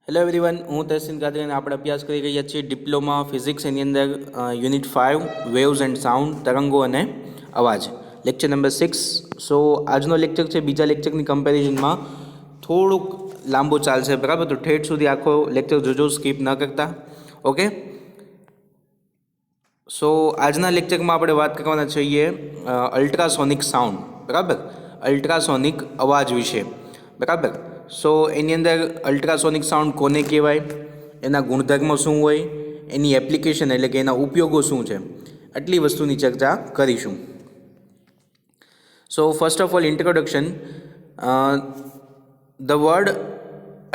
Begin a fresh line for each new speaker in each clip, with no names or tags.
Hello everyone, હું તહસીન કાદરી અને આપણે અભ્યાસ કરી રહ્યા છીએ ડિપ્લોમા ફિઝિક્સ. એની અંદર યુનિટ 5 વેવ્સ એન્ડ સાઉન્ડ, તરંગો અને અવાજ, લેક્ચર નંબર 6. સો આજનો લેક્ચર છે બીજા લેક્ચરની કમ્પેરિઝનમાં થોડુંક લાંબુ ચાલશે, બરાબર? તો ઠેઠ સુધી આખો લેક્ચર જોજો, સ્કીપ ન કરતા. ઓકે, સો આજના લેક્ચરમાં આપણે વાત કરવાના છીએ અલ્ટ્રાસોનિક સાઉન્ડ, બરાબર? અલ્ટ્રાસોનિક અવાજ વિશે, બરાબર? સો એની અંદર અલ્ટ્રાસોનિક સાઉન્ડ કોને કહેવાય, એના ગુણધર્મો શું હોય, એની એપ્લિકેશન એટલે કે એના ઉપયોગો શું છે, આટલી વસ્તુની ચર્ચા કરીશું. So first of all introduction. The word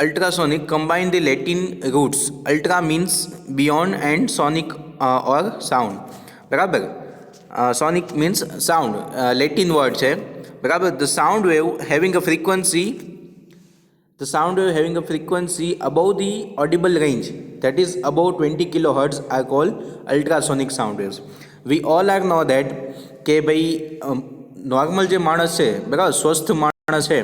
ultrasonic combine the Latin roots. Ultra means beyond and sonic or sound, બરાબર? Sonic means sound, Latin word છે, બરાબર? The sound wave having a frequency above the audible range, that is above 20 kilohertz, are called ultrasonic sound waves. We all are know that કે ભાઈ normal જે માણસ છે, બરાબર, સ્વસ્થ માણસ છે,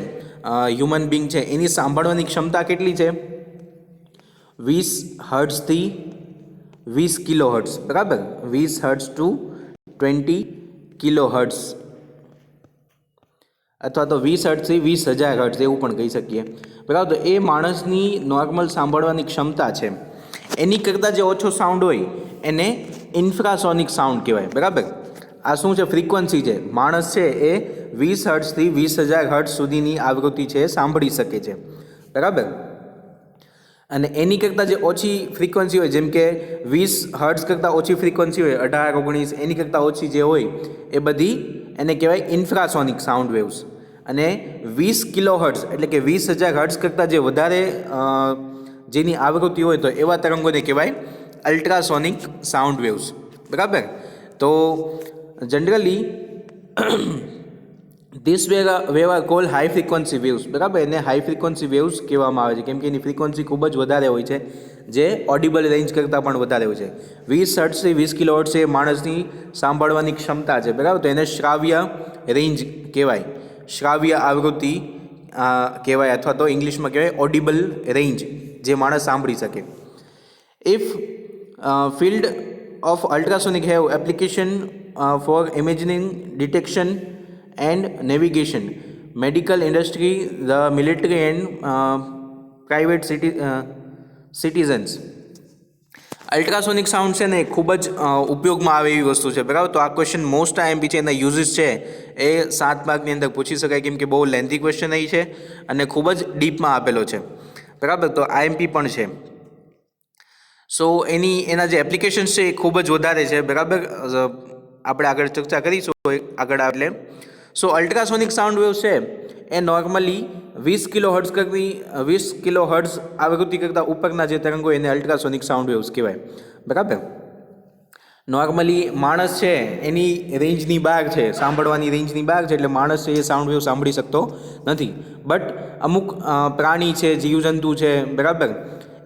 હ્યુમન બિંગ છે, એની સાંભળવાની ક્ષમતા કેટલી છે? 20 હર્ટ્ઝથી 20 કિલો હર્ટ્ઝ, બરાબર? 20 હર્ટ્ઝ ટુ 20 કિલો હર્ટ્ઝ, અથવા તો 20 હર્ટ્ઝથી 20,000 હર્ટ્ઝ એવું પણ કહી શકીએ, બરાબર? તો એ માણસની નોર્મલ સાંભળવાની ક્ષમતા છે. એની કરતાં જે ઓછો સાઉન્ડ હોય એને ઇન્ફ્રાસોનિક સાઉન્ડ કહેવાય, બરાબર? આ શું છે? ફ્રીક્વન્સી છે. માણસ છે એ 20 હર્ટ્ઝથી 20,000 હર્ટ્ઝ સુધીની આવૃત્તિ છે સાંભળી શકે છે, બરાબર? અને એની કરતાં જે ઓછી ફ્રીક્વન્સી હોય, જેમ કે 20 હર્ટ્ઝ કરતાં ઓછી ફ્રીક્વન્સી હોય, 18, 19, એની કરતાં ઓછી જે હોય એ બધી એને કહેવાય ઇન્ફ્રાસોનિક સાઉન્ડ વેવ્સ. અને 20 કિલો હર્ટ્ઝ એટલે કે 20,000 હર્ટ્ઝ કરતાં જે વધારે જેની આવૃત્તિ હોય તો એવા તરંગોને કહેવાય અલ્ટ્રાસોનિક સાઉન્ડ વેવ્સ, બરાબર? તો generally this wave are called high frequency waves, બરાબર? એને હાઈ ફ્રીક્વન્સી વેવ્સ કહેવામાં આવે છે કેમ કે એની ફ્રીક્વન્સી ખૂબ જ વધારે હોય છે, જે ઓડિબલ રેન્જ કરતાં પણ વધારે હોય છે. 20 હર્ટ્ઝથી 20 કિલો હર્ટ્ઝ એ માણસની સાંભળવાની ક્ષમતા છે, બરાબર? તો એને શ્રાવ્ય રેન્જ કહેવાય, શ્રાવ્ય આવૃત્તિ કહેવાય, અથવા તો ઇંગ્લિશમાં કહેવાય ઓડિબલ રેન્જ, જે માણસ સાંભળી શકે. If field of ultrasonic have application for imaging, detection and navigation, medical industry, the military and private citizens. Ultrasonic sound છે ને ખૂબ જ ઉપયોગમાં આવે એવી વસ્તુ છે, બરાબર? તો આ ક્વેશ્ચન મોસ્ટ આઈએમપી છે, એના યુઝિસ છે એ 7 માર્કની અંદર પૂછી શકાય કેમ કે બહુ લેન્ધી ક્વેશ્ચન અહીં છે અને ખૂબ જ ડીપમાં આપેલો છે, બરાબર? તો આઈએમપી પણ છે. સો એના જે એપ્લિકેશન્સ છે એ ખૂબ જ વધારે છે, બરાબર? આપણે આગળ ચર્ચા કરીશું આગળ એટલે. સો અલ્ટ્રાસોનિક સાઉન્ડ વેવ્સ છે એ નોર્મલી 20 કિલો હર્ટ્ઝ આવૃત્તિ કરતાં ઉપરના જે તરંગો એને અલ્ટ્રાસોનિક સાઉન્ડ વેવ્સ કહેવાય, બરાબર? નોર્મલી માણસ છે એની રેન્જની બહાર છે, સાંભળવાની રેન્જની બહાર છે, એટલે માણસ છે એ સાઉન્ડ વેવ સાંભળી શકતો નથી. બટ અમુક પ્રાણી છે, જીવજંતુ છે, બરાબર,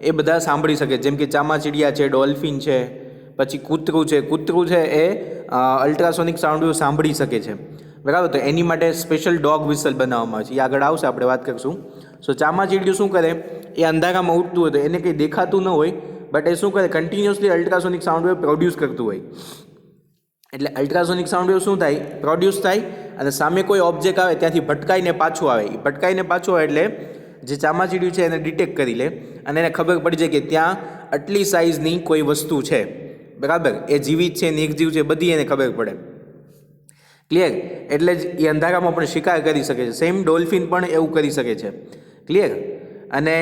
એ બધા સાંભળી શકે, જેમ કે ચામાચીડિયા છે, ડોલ્ફિન છે, પછી કૂતરું છે એ અલ્ટ્રાસોનિક સાઉન્ડ વેવ સાંભળી શકે છે, બરાબર? તો એની માટે સ્પેશિયલ ડોગ વિસલ બનાવવામાં આવે છે, એ આગળ આવશે, આપણે વાત કરીશું. સો ચામાચીડિયું શું કરે, એ અંધારામાં ઉડતું હોય તો એને કંઈ દેખાતું ન હોય, બટ એ શું કરે, continuously ultrasonic sound wave produce કરતું હોય. એટલે અલ્ટ્રાસોનિક સાઉન્ડ વેવ શું થાય, પ્રોડ્યુસ થાય અને સામે કોઈ ઓબ્જેક્ટ આવે ત્યાંથી ભટકાઈને પાછું આવે. એ ભટકાઈને પાછું આવે એટલે જે ચામાચીડિયું છે એને ડિટેક્ટ કરી લે અને એને ખબર પડી જાય કે ત્યાં આટલી સાઇઝની કોઈ વસ્તુ છે, બરાબર? એ જીવિત છે, નિર્જીવ છે, બધી એને ખબર પડે. ક્લિયર? એટલે જ એ અંધારામાં પણ શિકાર કરી શકે છે. સેમ ડોલ્ફિન પણ એવું કરી શકે છે. ક્લિયર? અને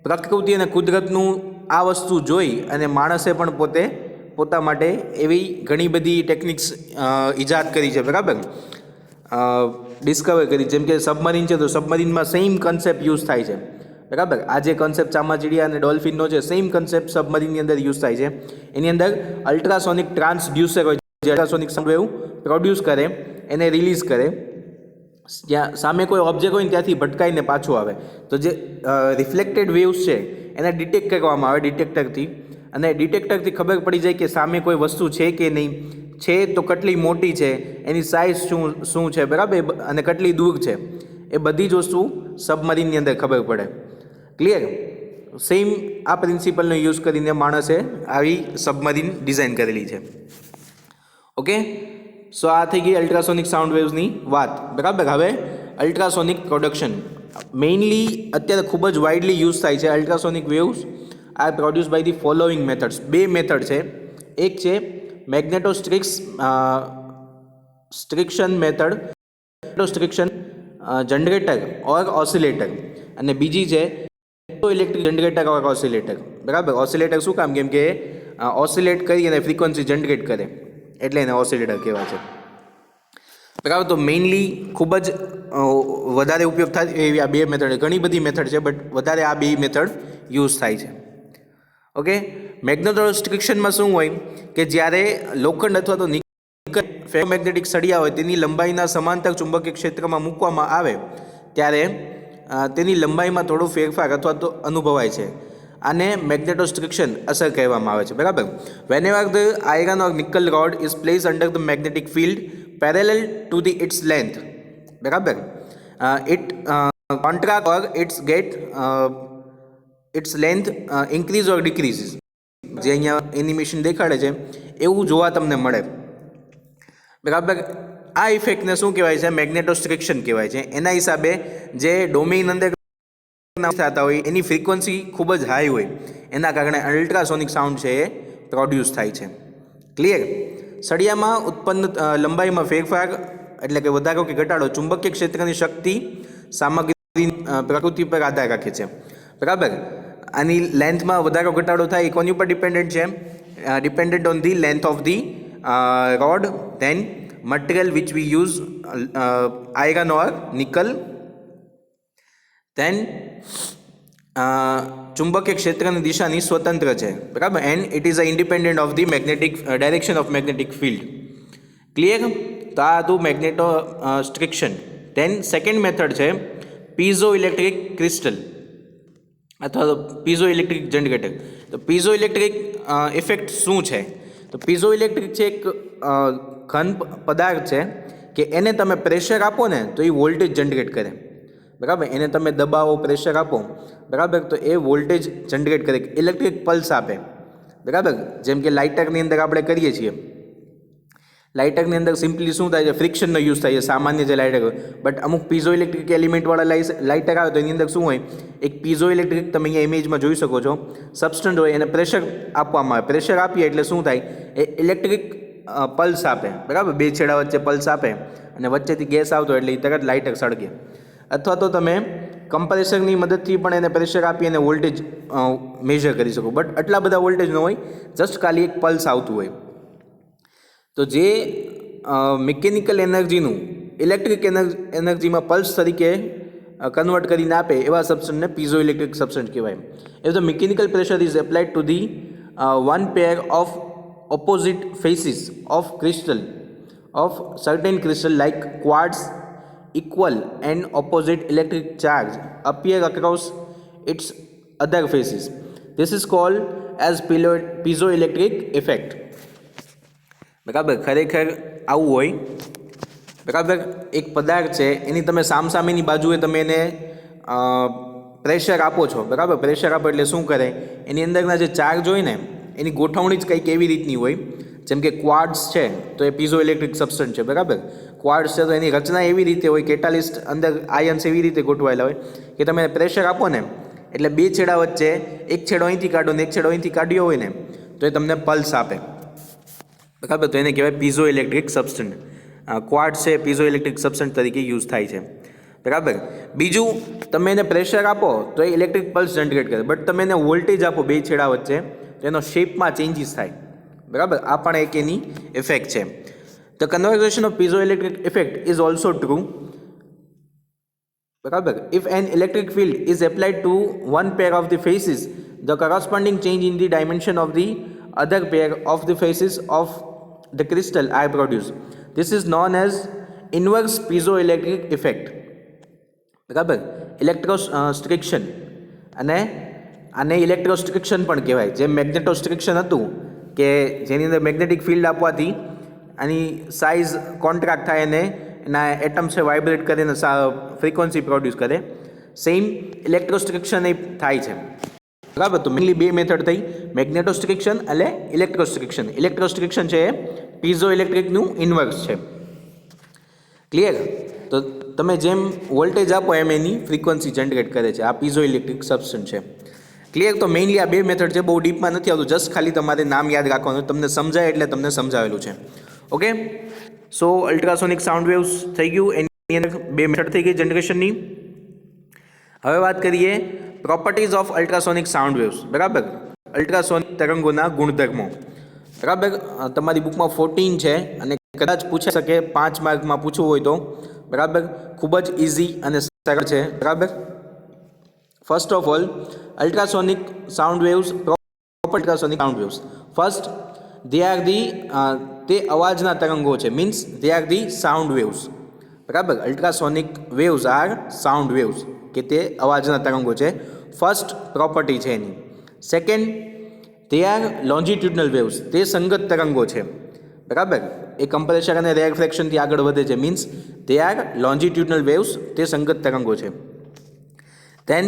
પ્રકૃતિ અને કુદરતનું આ વસ્તુ જોઈ અને માણસે પણ પોતા માટે એવી ઘણી બધી ટેકનિક્સ ઈજાદ કરી છે, બરાબર? ડિસ્કવર કરી, જેમ કે સબમરીન છે તો સબમરીનમાં સેમ કન્સેપ્ટ યુઝ થાય છે, બરાબર? આ જે કન્સેપ્ટ ચામાચીડિયા અને ડોલ્ફિનનો છે, સેમ કન્સેપ્ટ સબમરીનની અંદર યુઝ થાય છે. એની અંદર અલ્ટ્રાસોનિક ટ્રાન્સડ્યુસર હોય જે અલ્ટ્રાસોનિક સાઉન્ડ વેવ પ્રોડ્યુસ કરે, એને રિલીઝ કરે, જ્યાં સામે કોઈ ઓબ્જેક્ટ હોય ને ત્યાંથી ભટકાઈને પાછું આવે. તો જે રિફ્લેક્ટેડ વેવ્સ છે એને ડિટેક્ટ કરવામાં આવે ડિટેક્ટરથી, અને ડિટેક્ટરથી ખબર પડી જાય કે સામે કોઈ વસ્તુ છે કે નહીં, છે તો કેટલી મોટી છે, એની સાઇઝ શું છે, બરાબર? અને કેટલી દૂર છે, એ બધી જ વસ્તુ સબમરીનની અંદર ખબર પડે. ક્લિયર? સેમ આ પ્રિન્સિપલનો યુઝ કરીને માણસે આવી સબમરીન ડિઝાઇન કરેલી છે. ઓકે, સો આ થઈ ગઈ અલ્ટ્રાસોનિક સાઉન્ડ વેવ્સની વાત. બરાબર, હવે અલ્ટ્રાસોનિક પ્રોડક્શન મેઇનલી અત્યારે ખૂબ જ વાઇડલી યુઝ થાય છે. Ultrasonic waves are produce by the following methods. બે મેથડ છે. એક છે magnetostriction method, magnetostriction generator or oscillator, અને બીજી છે ઇલેક્ટ્રિક જનરેટર ઓર ઓસિલેટર. બરાબર, ઓસિલેટર શું કામ? કેમ કે ઓસિલેટ કરી અને ફ્રીક્વન્સી જનરેટ કરે એટલે એને ઓસિલેટર કહેવાય છે. બરાબર, તો મેઇનલી ખૂબ જ વધારે ઉપયોગ થાય એવી આ બે મેથડ. ઘણી બધી મેથડ છે બટ વધારે આ બે મેથડ યુઝ થાય છે. ઓકે, મેગ્નેટોસ્ટ્રિક્શનમાં શું હોય કે જ્યારે લોખંડ અથવા તો નિકલ ફેરોમેગ્નેટિક સળિયા હોય તેની લંબાઈના સમાંતર ચુંબકીય ક્ષેત્રમાં મૂકવામાં આવે ત્યારે તેની લંબાઈમાં થોડો ફેરફાર અથવા તો અનુભવાય છે. આને મેગ્નેટોસ્ટ્રિક્શન અસર કહેવામાં આવે છે. બરાબર, whenever the iron or nickel rod is place under the magnetic field parallel to the its length. બરાબર, it contract or its length increase or decreases. જે અહીંયા એનિમેશન દેખાડે છે એવું જોવા તમને મળે. બરાબર, આ ઇફેક્ટને શું કહેવાય છે? મેગ્નેટોસ્ટ્રિક્શન કહેવાય છે. એના હિસાબે જે ડોમેઇન અંદર થતા હોય એની ફ્રીક્વન્સી ખૂબ જ હાઈ હોય, એના કારણે અલ્ટ્રાસોનિક સાઉન્ડ છે એ પ્રોડ્યુસ થાય છે. ક્લિયર? સળિયામાં ઉત્પન્ન લંબાઈમાં ફેરફાર એટલે કે વધારો કે ઘટાડો ચુંબકીય ક્ષેત્રની શક્તિ સામગ્રી પ્રકૃતિ પર આધાર રાખે છે. બરાબર, આની લેન્થમાં વધારો ઘટાડો થાય એ કોની ઉપર ડિપેન્ડન્ટ છે? Dependent on the length of the rod, then material which we use iron or nickel, then ચુંબકીય ક્ષેત્રની દિશાની સ્વતંત્ર છે. બરાબર, and it is a independent of the magnetic direction of magnetic field. Clear? તો આ હતું મેગ્નેટોસ્ટ્રિક્શન. ધેન સેકન્ડ મેથડ છે પીઝો ઇલેક્ટ્રિક ક્રિસ્ટલ અથવા તો પીઝો ઇલેક્ટ્રિક જનરેટર. તો પીઝો ઇલેક્ટ્રિક ઇફેક્ટ શું છે? તો પીઝો ઇલેક્ટ્રિક છે એક ઘન પદાર્થ છે કે એને તમે પ્રેશર આપો ને તો એ વોલ્ટેજ જનરેટ કરે. બરાબર, એને તમે દબાવો, પ્રેશર આપો, બરાબર, તો એ વોલ્ટેજ જનરેટ કરે, ઇલેક્ટ્રિક પલ્સ આપે. બરાબર, જેમ કે લાઇટરની અંદર આપણે કરીએ છીએ. લાઇટરની અંદર સિમ્પલી શું થાય છે? ફ્રિક્શનનો યુઝ થાય છે સામાન્ય જે લાઇટર હોય. બટ અમુક પીઝો ઇલેક્ટ્રિક એલિમેન્ટવાળા લાઇટર આવે તો એની અંદર શું હોય? એક પીઝો ઇલેક્ટ્રિક તમે અહીંયા ઇમેજમાં જોઈ શકો છો સબસ્ટન્સ હોય, એને પ્રેશર આપવામાં આવે. પ્રેશર આપીએ એટલે શું થાય? એ ઇલેક્ટ્રિક પલ્સ આપે. બરાબર, બે છેડા વચ્ચે પલ્સ આપે અને વચ્ચેથી ગેસ આવતો એટલે એ તરત લાઇટર સળગે. અથવા તો તમે કમ્પ્રેસરની મદદથી પણ એને પ્રેશર આપી અને વોલ્ટેજ મેઝર કરી શકો. બટ આટલા બધા વોલ્ટેજ ન હોય, જસ્ટ ખાલી એક પલ્સ આવતું હોય. તો જે મિકેનિકલ એનર્જીનું ઇલેક્ટ્રિક એનર્જીમાં પલ્સ તરીકે કન્વર્ટ કરીને આપે એવા સબસ્ટન્સને પીઝો ઇલેક્ટ્રિક સબસ્ટન્સ કહેવાય. If the mechanical pressure is applied to the one pair of opposite faces of certain crystal like quartz, equal and opposite electric charge appear across its other faces. This is called as piezoelectric effect. બરાબર, ખરેખર આવું હોય. બરાબર, એક પદાર્થ છે એની તમે સામસામેની બાજુએ તમે એને પ્રેશર આપો છો. બરાબર, પ્રેશર આપો એટલે શું કરે? એની અંદરના જે ચાર્જ હોય ને એની ગોઠવણી જ કંઈક એવી રીતની હોય. જેમ કે ક્વાર્ટ્સ છે તો એ પીઝો ઇલેક્ટ્રિક સબસ્ટન્સ છે. બરાબર, ક્વાર્ટ્સ છે તો એની રચના એવી રીતે હોય, કેટાલિસ્ટ અંદર આયન્સ એવી રીતે ગોઠવાયેલા હોય કે તમે પ્રેશર આપો ને એટલે બે છેડા વચ્ચે એક છેડો અહીંથી કાઢો ને એક છેડો અહીંથી કાઢ્યો હોય ને તો એ તમને પલ્સ આપે. બરાબર, તો એને કહેવાય પીઝો ઇલેક્ટ્રિક સબસ્ટન્સ. ક્વાર્ટ્સ છે પીઝો ઇલેક્ટ્રિક સબસ્ટન્સ તરીકે યુઝ થાય છે. બરાબર, બીજું તમે એને પ્રેશર આપો તો એ ઇલેક્ટ્રિક પલ્સ જનરેટ કરે. બટ તમે એને વોલ્ટેજ આપો બે છેડા વચ્ચે તો એનો શેપમાં ચેન્જીસ થાય. બરાબર, આ પણ એક એની ઇફેક્ટ છે. The conversion of piezo electric effect is also true. બરાબર, if an electric field is applied to one pair of the faces the corresponding change in the dimension of the other pair of the faces of the crystal are produce. This is known as inverse piezoelectric effect. બરાબર, electrostriction અને આને ઇલેક્ટ્રોસ્ટ્રિક્શન પણ કહેવાય. જેમ મેગ્નેટોસ્ટ્રિક્શન હતું કે જેની અંદર મેગ્નેટિક ફિલ્ડ આપવાથી આની સાઇઝ કોન્ટ્રાક્ટ થાય અને એના એટમ્સ છે વાઇબ્રેટ કરીને ફ્રીક્વન્સી પ્રોડ્યુસ કરે. સેમ ઇલેક્ટ્રોસ્ટ્રિક્શન એ થાય છે. બરાબર. તો મેઇનલી બે મેથડ થઈ, મેગ્નેટોસ્ટ્રિક્શન અને ઇલેક્ટ્રોસ્ટ્રિક્શન. ઇલેક્ટ્રોસ્ટ્રિક્શન છે એ પીઝો ઇલેક્ટ્રિકનું ઇન્વર્સ છે. ક્લિયર? તો તમે જેમ વોલ્ટેજ આપો એમ એની ફ્રીક્વન્સી જનરેટ કરે છે. આ પીઝો ઇલેક્ટ્રિક સબસ્ટન્સ છે. ક્લિયર? તો મેઇનલી આ બે મેથડ છે, બહુ ડીપમાં નથી આવતું, જસ્ટ ખાલી તમારે નામ યાદ રાખવાનું, તમને સમજાય એટલે તમને સમજાવેલું છે. ઓકે, સો અલ્ટ્રાસોનિક સાઉન્ડ વેવ્સ થઈ ગયું, એની અંદર બે મેથડ થઈ ગઈ જનરેશનની. હવે વાત કરીએ properties of ultrasonic sound waves. બરાબર, અલ્ટ્રાસોનિક તરંગોના ગુણધર્મો. બરાબર, તમારી બુકમાં 14 છે અને કદાચ પૂછી શકે 5 માર્કમાં પૂછવું હોય તો. બરાબર, ખૂબ જ ઇઝી અને સરળ છે. બરાબર, first of all ultrasonic sound waves, ultrasonic sound waves. First, they are the તે અવાજના તરંગો છે, means they are the sound waves. બરાબર, ultrasonic waves are sound waves, કે તે અવાજના તરંગો છે. ફર્સ્ટ પ્રોપર્ટી છે એની. સેકન્ડ, તે આર લોન્જિટ્યુડનલ વેવ્સ, તે સંગત તરંગો છે. બરાબર, એ કમ્પ્રેશન અને રેફ્રેક્શનથી આગળ વધે છે, મીન્સ તે આર લોન્જિટ્યુડનલ વેવ્સ, તે સંગત તરંગો છે. દેન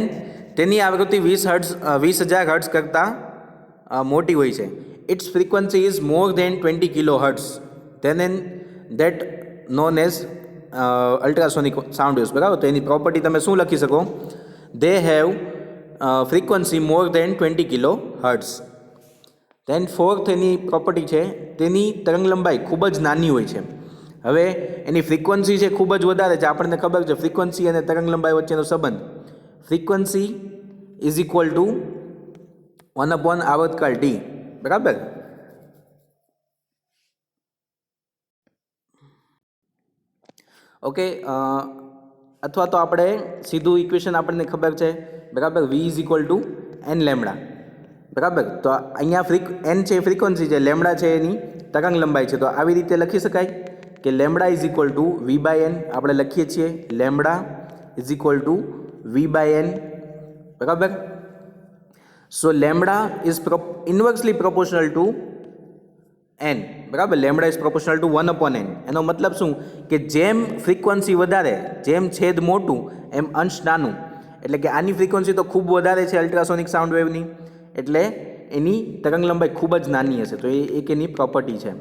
તેની આવૃત્તિ 20,000 હર્ટ્ઝ કરતાં મોટી હોય છે. Its frequency is more than 20 kilohertz, then an that known as ultrasonic sound waves. બરાબર, તો એની પ્રોપર્ટી તમે શું લખી શકો? They have frequency more than 20 kilohertz. Then fourth એની પ્રોપર્ટી છે, તેની તરંગ લંબાઈ ખૂબ જ નાની હોય છે. હવે એની ફ્રીક્વન્સી છે ખૂબ જ વધારે છે. આપણને ખબર છે ફ્રીક્વન્સી અને તરંગ લંબાઈ વચ્ચેનો સંબંધ. ફ્રીક્વન્સી ઇઝ ઇક્વલ ટુ 1 આવર્તકાળ ટી. બરાબર, ઓકે. અથવા તો આપણે સીધું ઇક્વેશન આપણને ખબર છે. બરાબર, V is equal to n lambda. બરાબર, તો અહીંયા એન છે ફ્રીક્વન્સી છે, લેમડા છે એની તરંગ લંબાઈ છે. તો આવી રીતે લખી શકાય કે lambda is equal to V by n. આપણે લખીએ છીએ lambda is equal to V by n. બરાબર, so lambda is inversely proportional to n. બરાબર, lambda is proportional to 1/n. એનો મતલબ શું કે જેમ ફ્રીક્વન્સી વધારે, જેમ છેદ મોટું એમ અંશ નાનું. એટલે કે આની ફ્રીક્વન્સી તો ખૂબ વધારે છે અલ્ટ્રાસોનિક સાઉન્ડ વેવની, એટલે એની તરંગ લંબાઈ ખૂબ જ નાની હશે. તો એ એક એની પ્રોપર્ટી છે.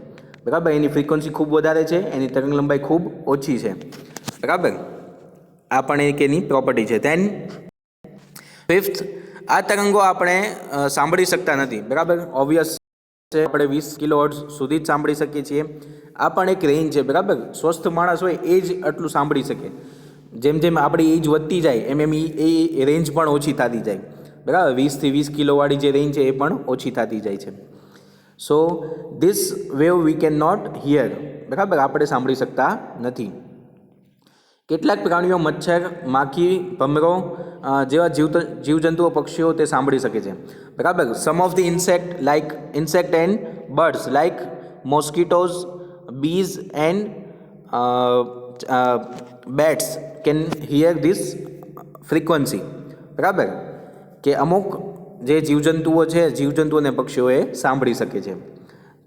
બરાબર, એની ફ્રીક્વન્સી ખૂબ વધારે છે, એની તરંગ લંબાઈ ખૂબ ઓછી છે. બરાબર, આ પણ એક એની પ્રોપર્ટી છે. ધેન ફિફ્થ, આ તરંગો આપણે સાંભળી શકતા નથી. બરાબર, ઓબ્વિયસ છે, આપણે 20 કિલો હર્ટ્ઝ સુધી જ સાંભળી શકીએ છીએ. આ પણ એક રેન્જ છે. બરાબર, સ્વસ્થ માણસ હોય એ જ આટલું સાંભળી શકે. જેમ જેમ આપણી એજ વધતી જાય એમ એમ એ રેન્જ પણ ઓછી થતી જાય. બરાબર, 20 થી 20 કિલોવાળી જે રેન્જ છે એ પણ ઓછી થતી જાય છે. So this wave we can not hear. બરાબર, આપણે સાંભળી શકતા નથી. કેટલાક પ્રાણીઓ, મચ્છર, માખી, ભમરો જેવા જીવજંતુઓ, પક્ષીઓ તે સાંભળી શકે છે. બરાબર, some of the insect and birds like mosquitoes, bees and bats can hear this frequency. બરાબર, કે અમુક જે જીવજંતુઓ છે, જીવજંતુઓ અને પક્ષીઓ એ સાંભળી શકે છે,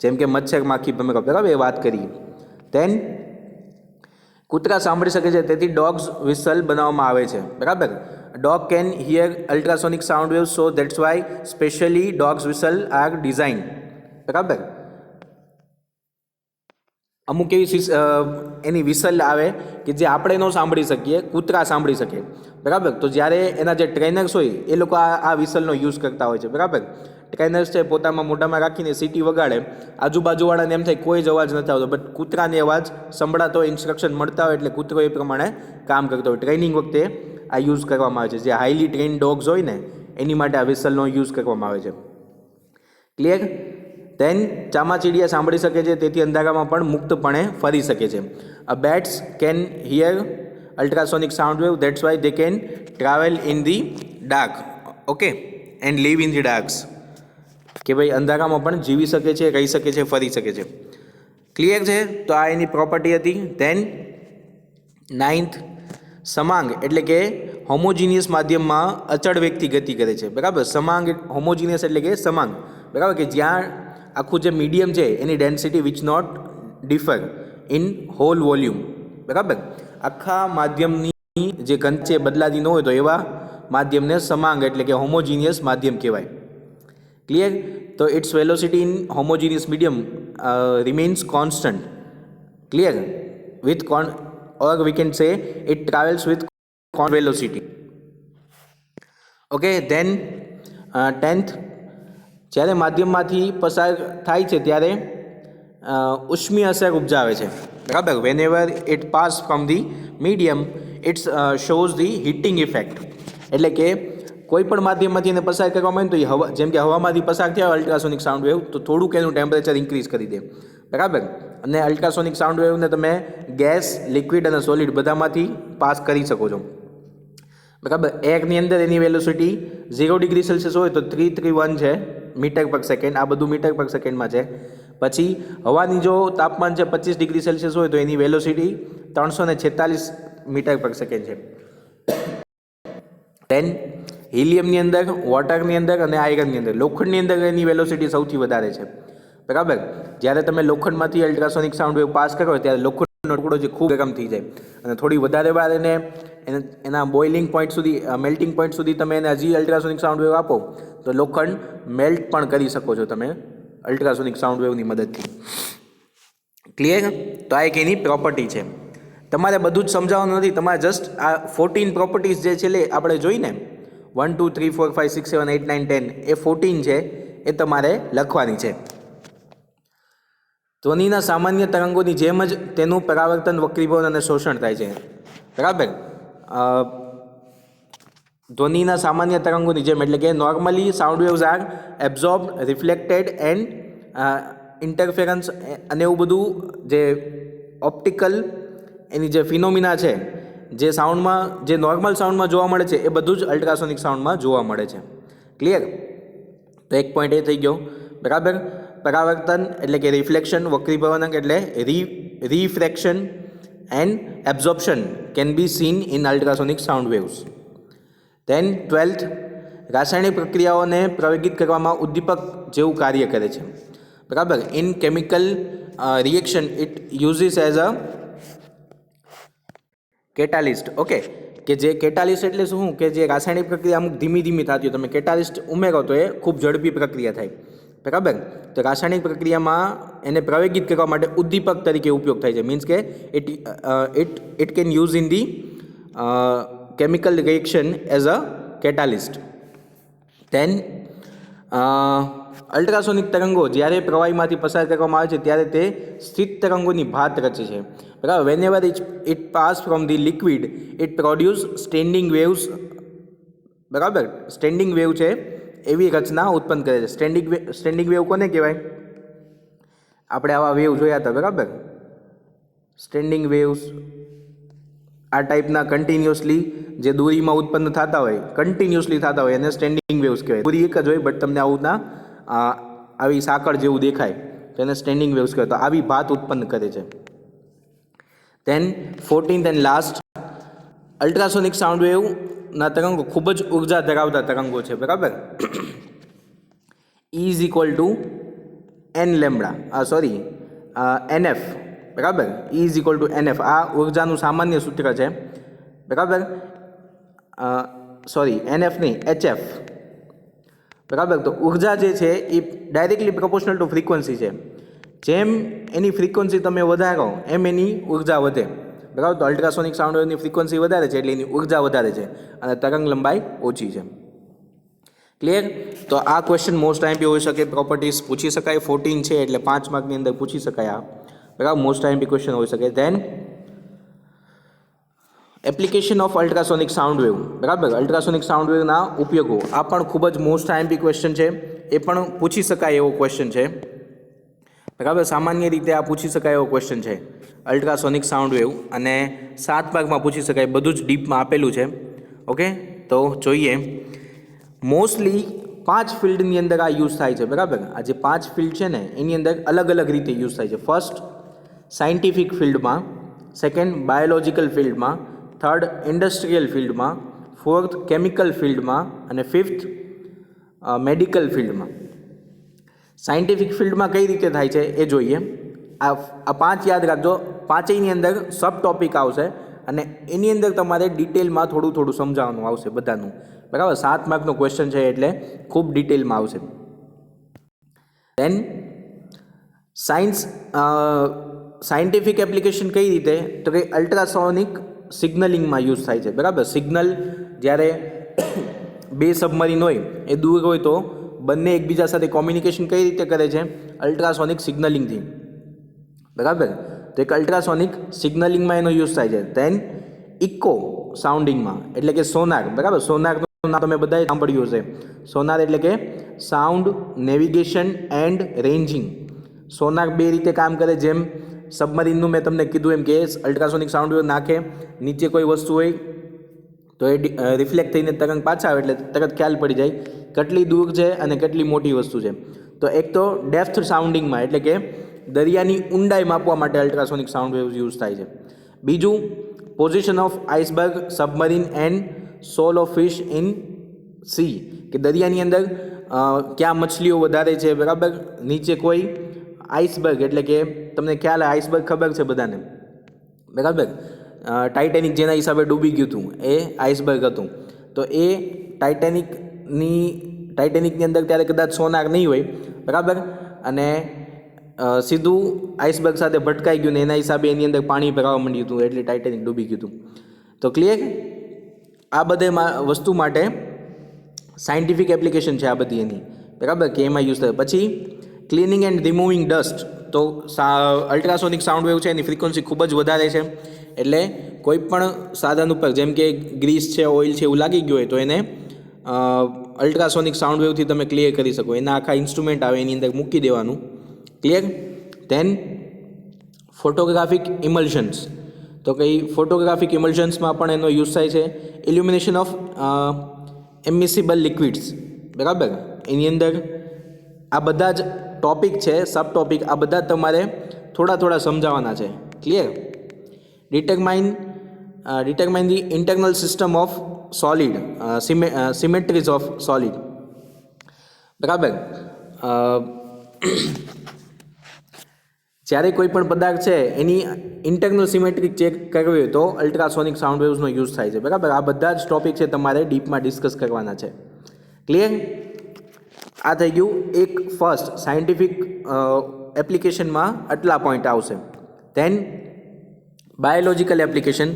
જેમ કે મચ્છર, માખી, ભમરો. બરાબર, એ વાત કરી. ધેન કૂતરા સાંભળી શકે છે, તેથી ડોગ્સ વિસલ બનાવવામાં આવે છે. બરાબર, dog can hear ultrasonic sound waves, so that's why specially dogs whistle are design. બરાબર, અમુક એવી એની વિસલ આવે કે જે આપણે ન સાંભળી શકીએ, કૂતરા સાંભળી શકે. બરાબર, તો જ્યારે એના જે ટ્રેનર્સ હોય એ લોકો આ વિસલનો યુઝ કરતા હોય છે. બરાબર, ટ્રેનર્સ છે પોતામાં મોઢામાં રાખીને સીટી વગાડે, આજુબાજુવાળાને એમ થાય કોઈ જ અવાજ નથી આવતો, બટ કૂતરાને અવાજ સંભળાતો હોય, ઇન્સ્ટ્રક્શન મળતા હોય એટલે કૂતરો એ પ્રમાણે કામ કરતો હોય. ટ્રેનિંગ વખતે આ યુઝ કરવામાં આવે છે. જે હાઈલી ટ્રેન ડોગ્સ હોય ને એની માટે આ વિસલનો યુઝ કરવામાં આવે છે. ક્લિયર? ધેન ચામાચીડિયા સાંભળી શકે છે, તેથી અંધારામાં પણ મુક્તપણે ફરી શકે છે. Bats can hear ultrasonic sound wave, that's why they can travel in the dark. Okay, and live in the darks. કે ભાઈ અંધારામાં પણ જીવી શકે છે, રહી શકે છે, ફરી શકે છે. ક્લિયર છે? તો આ એની પ્રોપર્ટી હતી. ધેન 9th, સમાંગ એટલે કે હોમોજીનિયસ માધ્યમમાં અચળ વેગથી ગતિ કરે છે. બરાબર, સમાંગ હોમોજીનિયસ એટલે કે સમાંગ. બરાબર, કે જ્યાં આખું જે મીડિયમ છે એની density which not differ in whole volume. બરાબર, આખા માધ્યમની જે ઘનતા છે બદલાતી ન હોય તો એવા માધ્યમને સમાંગ એટલે કે હોમોજીનિયસ માધ્યમ કહેવાય. ક્લિયર? તો its velocity in homogeneous medium remains constant. Clear? With or we can say it travels with constant velocity. Okay, then 10th, જ્યારે માધ્યમમાંથી પસાર થાય છે ત્યારે ઉષ્મીય અસર ઉપજાવે છે. બરાબર? whenever it pass from the medium it shows the heating effect. એટલે કે કોઈ પણ માધ્યમમાંથી એને પસાર કરવામાં આવે તો એ હવા, જેમ કે હવામાંથી પસાર થયા અલ્ટ્રાસોનિક સાઉન્ડ વેવ, તો થોડુંક એનું ટેમ્પરેચર ઇન્ક્રીઝ કરી દે. બરાબર? અને અલ્ટ્રાસોનિક સાઉન્ડ વેવને તમે ગેસ, લિક્વિડ અને સોલિડ બધામાંથી પાસ કરી શકો છો. બરાબર? એરની અંદર એની વેલોસિટી 0 ડિગ્રી સેલ્સિયસ હોય તો 331 છે મીટર પર સેકન્ડ. આ બધું મીટર પર સેકન્ડમાં છે. પછી હવાની જો તાપમાન છે 25 ડિગ્રી સેલ્સિયસ હોય તો એની વેલોસિટી 346 મીટર પર સેકન્ડ છે. દેન હિલિયમની અંદર, વોટરની અંદર અને આયરનની અંદર, લોખંડની અંદર એની વેલોસિટી સૌથી વધારે છે. બરાબર? જ્યારે તમે લોખંડમાંથી અલ્ટ્રાસોનિક સાઉન્ડ વેવ પાસ કરો ત્યારે લોખંડનો ટુકડો જે ખૂબ ગરમ થઈ જાય અને થોડી વધારે વાર એના બોઇલિંગ પોઈન્ટ સુધી, મેલ્ટિંગ પોઈન્ટ સુધી તમે એને હજી અલ્ટ્રાસોનિક સાઉન્ડ વેવ આપો તો લોખંડ મેલ્ટ પણ કરી શકો છો તમે અલ્ટ્રાસોનિક સાઉન્ડ વેવની મદદથી. ક્લિયર? તો આ એક એની પ્રોપર્ટી છે. તમારે બધું જ સમજાવવાનું નથી, તમારે જસ્ટ આ 14 પ્રોપર્ટીઝ જે છે આપણે જોઈને 1 2 3 4 5 6 7 8 9 10 એ 14 છે એ તમારે લખવાની છે. ધ્વનિના સામાન્ય તરંગોની જેમ જ તેનું પરાવર્તન, વક્રીભવન અને શોષણ થાય છે. બરાબર? ધ્વનિના સામાન્ય તરંગોની જેમ એટલે કે normally sound waves are absorbed, reflected and interference અને એવું બધું જે ઓપ્ટિકલ એની જે ફિનોમિના છે જે સાઉન્ડમાં, જે નોર્મલ સાઉન્ડમાં જોવા મળે છે એ બધું જ અલ્ટ્રાસોનિક સાઉન્ડમાં જોવા મળે છે. ક્લિયર? તો એક પોઈન્ટ એ થઈ ગયો. બરાબર? પરાવર્તન એટલે કે રિફ્લેક્શન, વક્રીભવન એટલે refraction and absorption can be seen in ultrasonic sound waves. Then 12th, રાસાયણિક પ્રક્રિયાઓને પ્રવેગિત કરવામાં ઉદ્દીપક જેવું કાર્ય કરે છે. બરાબર? In chemical reaction it uses as a catalyst. Okay, કે જે કેટાલિસ્ટ એટલે શું કે જે રાસાયણિક પ્રક્રિયા અમુક ધીમી થતી હોય, તમે કેટાલિસ્ટ ઉમેરો તો એ ખૂબ ઝડપી પ્રક્રિયા થાય. બરાબર? તો રાસાયણિક પ્રક્રિયામાં એને પ્રવેગિત કરવા માટે ઉદ્દીપક તરીકે ઉપયોગ થાય છે. મીન્સ કે it can use in the chemical reaction as a catalyst. then ultrasonic તરંગો જ્યારે પ્રવાહીમાંથી પસાર કરવામાં આવે છે ત્યારે તે સ્થિત તરંગોની ભાત રચે છે. બરાબર? whenever it pass from the liquid it produce standing waves. બરાબર? સ્ટેન્ડિંગ વેવ છે એવી રચના ઉત્પન્ન કરે છે. સ્ટેન્ડિંગ વેવ કોને કહેવાય? આપણે આવા વેવ જોયા હતા. બરાબર? સ્ટેન્ડિંગ વેવ્સ આ ટાઈપના કન્ટિન્યુઅસલી જે દૂરીમાં ઉત્પન્ન થતા હોય, કન્ટિન્યુઅસલી થતા હોય એને સ્ટેન્ડિંગ વેવ્સ કહેવાય. દૂરી એક જ હોય બટ તમને આવું આવી સાંકળ જેવું દેખાય તો એને સ્ટેન્ડિંગ વેવ્સ કહેવાય. તો આવી ભાત ઉત્પન્ન કરે છે. Then 14th and last, ultrasonic sound વેવના તરંગો ખૂબ જ ઉર્જા ધરાવતા તરંગો છે. બરાબર? E is equal to n lambda, NF. બરાબર? E is equal to NF આ ઉર્જાનું સામાન્ય સૂત્ર છે. બરાબર? NF નહીં, HF. બરાબર? તો ઉર્જા જે છે એ ડાયરેક્ટલી પ્રોપોર્શનલ ટુ ફ્રીક્વન્સી છે. જેમ એની ફ્રીક્વન્સી તમે વધારો એમ એની ઉર્જા વધે. બરાબર? તો અલ્ટ્રાસોનિક સાઉન્ડ વેવની ફ્રીક્વન્સી વધારે છે એટલે એની ઉર્જા વધારે છે અને તરંગ લંબાઈ ઓછી છે. ક્લિયર? તો આ ક્વેશ્ચન મોસ્ટ આઈએમપી હોઈ શકે, પ્રોપર્ટીઝ પૂછી શકાય. 14 છે એટલે 5 માર્કની અંદર પૂછી શકાય આ. બરાબર? મોસ્ટ આઈએમપી ક્વેશ્ચન હોઈ શકે. Then application of ultrasonic sound wave. બરાબર? અલ્ટ્રાસોનિક સાઉન્ડ વેવના ઉપયોગો આ પણ ખૂબ જ મોસ્ટ આઈએમપી ક્વેશ્ચન છે. એ પણ પૂછી શકાય એવો ક્વેશ્ચન છે. બરાબર? સામાન્ય રીતે આ પૂછી શકાય એવો ક્વેશ્ચન છે અલ્ટ્રાસોનિક સાઉન્ડ વેવ, અને 7 માર્કમાં પૂછી શકાય. બધું જ ડીપમાં આપેલું છે. ઓકે, તો જોઈએ. મોસ્ટલી 5 ફિલ્ડની અંદર આ યુઝ થાય છે. બરાબર? આ જે 5 ફિલ્ડ છે ને એની અંદર અલગ અલગ રીતે યુઝ થાય છે. ફર્સ્ટ સાયન્ટિફિક ફિલ્ડમાં, સેકન્ડ બાયોલોજિકલ ફિલ્ડમાં, થર્ડ ઇન્ડસ્ટ્રીયલ ફિલ્ડમાં, ફોર્થ કેમિકલ ફિલ્ડમાં અને ફિફ્થ મેડિકલ ફિલ્ડમાં. સાયન્ટિફિક ફિલ્ડમાં કઈ રીતે થાય છે એ જોઈએ. આ 5 યાદ રાખજો. પાંચેયની અંદર સબ ટોપિક આવશે અને એની અંદર તમારે ડિટેલમાં થોડું સમજાવવાનું આવશે બધાનું. બરાબર 7 માર્કનો ક્વેશ્ચન છે એટલે ખૂબ ડિટેલમાં આવશે. દેન સાયન્ટિફિક એપ્લિકેશન કઈ રીતે તો કે અલ્ટ્રાસોનિક સિગ્નલિંગમાં યુઝ થાય છે. બરાબર, સિગ્નલ જ્યારે બે સબમરીન હોય એ દૂર હોય તો બંને એકબીજા સાથે કોમ્યુનિકેશન કઈ રીતે કરે છે? અલ્ટ્રાસોનિક સિગ્નલિંગથી. બરાબર, તો એક અલ્ટ્રાસોનિક સિગ્નલિંગમાં એનો યુઝ થાય છે. દેન ઇકો સાઉન્ડિંગમાં એટલે કે સોનાર. બરાબર, સોનારનું નામ તમે બધાએ સાંભળ્યું હશે. સોનાર એટલે કે સાઉન્ડ નેવિગેશન એન્ડ રેન્જિંગ. સોનાર બે રીતે કામ કરે, જેમ સબમરીનનું મેં તમને કીધું એમ કે અલ્ટ્રાસોનિક સાઉન્ડ વેવ નાખે, નીચે કોઈ વસ્તુ હોય તો એ રિફ્લેક્ટ થઈને તરંગ પાછા આવે એટલે તરત ખ્યાલ પડી જાય કેટલી દૂર છે અને કેટલી મોટી વસ્તુ છે. તો એક તો ડેપ્થ સાઉન્ડિંગમાં એટલે કે દરિયાની ઊંડાઈ માપવા માટે અલ્ટ્રાસોનિક સાઉન્ડ વેવ્સ યુઝ થાય છે. બીજું position of iceberg, submarine and shoal of fish in sea, કે દરિયાની અંદર ક્યાં મછલીઓ વધારે છે. બરાબર, નીચે કોઈ આઇસબર્ગ એટલે કે તમને ખ્યાલ આવે, આઇસબર્ગ ખબર છે બધાને. બરાબર, ટાઇટેનિક જેના હિસાબે ડૂબી ગયું હતું એ આઇસબર્ગ હતું. તો એ ટાઇટેનિકની અંદર ત્યારે કદાચ સોનાર નહીં હોય. બરાબર, અને સીધું આઇસબર્ગ સાથે ભટકાઈ ગયું ને એના હિસાબે એની અંદર પાણી ભરાવા માંડ્યું હતું એટલે ટાઇટેનિક ડૂબી ગયું હતું. તો ક્લિયર? આ બધે વસ્તુ માટે સાયન્ટિફિક એપ્લિકેશન છે આ બધી એની. બરાબર, કે એમાં યુઝ થાય. પછી ક્લિનિંગ એન્ડ રિમૂવિંગ ડસ્ટ. તો અલ્ટ્રાસોનિક સાઉન્ડ વેવ છે એની ફ્રિકવન્સી ખૂબ જ વધારે છે એટલે કોઈ પણ સાધન ઉપર જેમ કે ગ્રીસ છે, ઓઇલ છે, એવું લાગી ગયું હોય તો એને અલ્ટ્રાસોનિક સાઉન્ડ વેવથી તમે ક્લિયર કરી શકો. એના આખા ઇન્સ્ટ્રુમેન્ટ આવે એની અંદર મૂકી દેવાનું. ક્લિયર? Then photographic emulsions. તો કંઈ ફોટોગ્રાફિક ઇમલ્શન્સમાં પણ એનો યુઝ થાય છે. Illumination of immiscible liquids. બરાબર, એની અંદર આ બધા જ ટોપિક છે, સબ ટોપિક, આ બધા તમારે થોડા થોડા સમજાવવાના છે. Clear? Determine the internal system of solid, symmetries of solid. બરાબર, જ્યારે કોઈ પણ પદાર્થ છે એની ઇન્ટરનલ સિમેટ્રી ચેક કરવી હોય તો અલ્ટ્રાસોનિક સાઉન્ડ વેવ્સનો યુઝ થાય છે. બરાબર, આ બધા જ ટોપિક છે તમારે ડીપમાં ડિસ્કસ કરવાના છે. ક્લિયર? આ થઈ ગયું એક ફર્સ્ટ સાયન્ટિફિક એપ્લિકેશનમાં આટલા પોઈન્ટ આવશે. Then biological application.